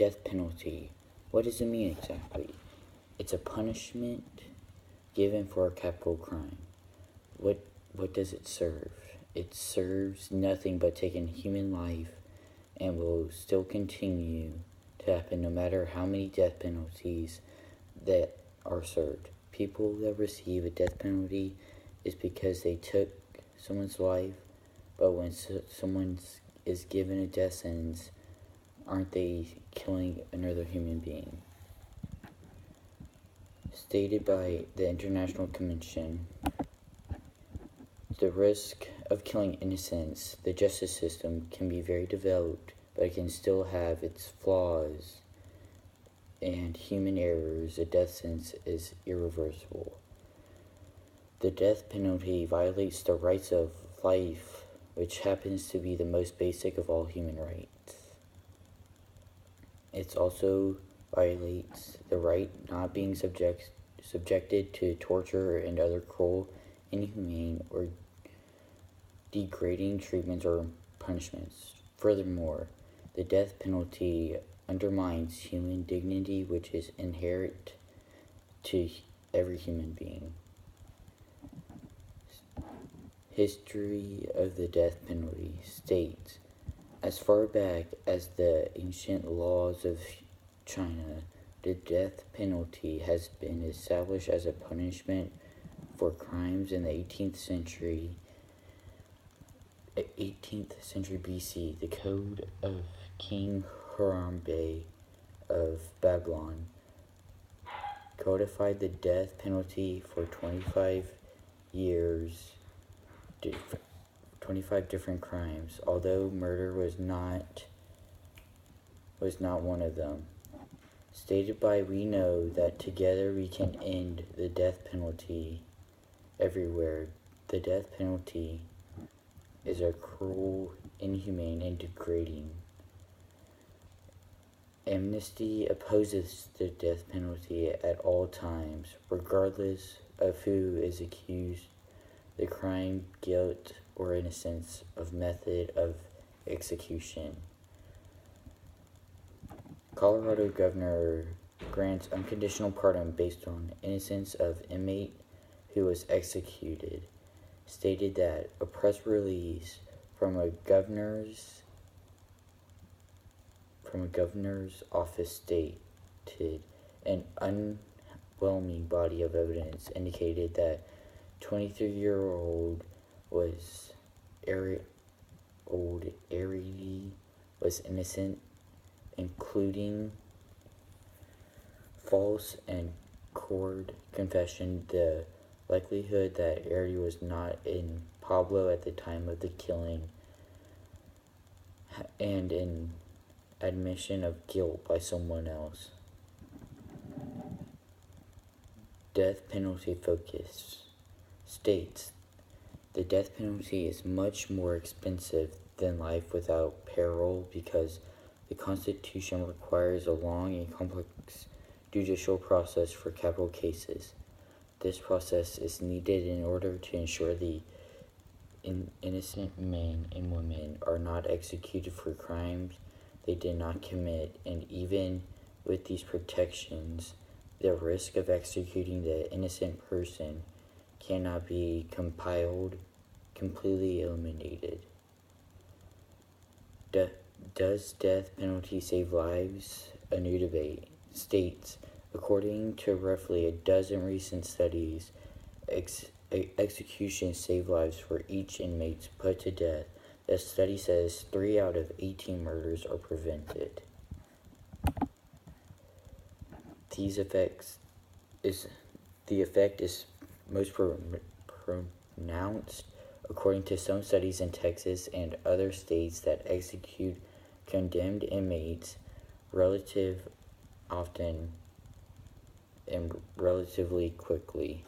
death penalty. What does it mean exactly? It's a punishment given for a capital crime. What does it serve? It serves nothing but taking human life and will still continue to happen no matter how many death penalties that are served. People that receive a death penalty is because they took someone's life, but when someone is given a death sentence, aren't they killing another human being? Stated by the International Convention, the risk of killing innocents, the justice system can be very developed, but it can still have its flaws and human errors. A death sentence is irreversible. The death penalty violates the rights of life, which happens to be the most basic of all human rights. It also violates the right not being subjected to torture and other cruel, inhumane, or degrading treatments or punishments. Furthermore, the death penalty undermines human dignity, which is inherent to every human being. History of the death penalty states, as far back as the ancient laws of China, the death penalty has been established as a punishment for crimes in the 18th century BC. The Code of King Hammurabi of Babylon codified the death penalty for 25 different crimes, although murder was not one of them. Stated by, we know that together we can end the death penalty everywhere. The death penalty is a cruel, inhumane, and degrading. Amnesty opposes the death penalty at all times, regardless of who is accused, the crime, guilt, or innocence of method of execution. Colorado governor grants unconditional pardon based on innocence of inmate who was executed. Stated that a press release from a governor's office stated an overwhelming body of evidence indicated that 23-year-old Arity was innocent, including false and court confession. The likelihood that Arity was not in Pablo at the time of the killing, and an admission of guilt by someone else. Death penalty focus states, the death penalty is much more expensive than life without peril because the Constitution requires a long and complex judicial process for capital cases. This process is needed in order to ensure the innocent men and women are not executed for crimes they did not commit, and even with these protections, the risk of executing the innocent person cannot be completely eliminated. Does death penalty save lives? A new debate states, according to roughly a dozen recent studies, executions save lives for each inmate put to death. The study says 3 out of 18 murders are prevented. The effect is most pronounced according to some studies in Texas and other states that execute condemned inmates often and relatively quickly.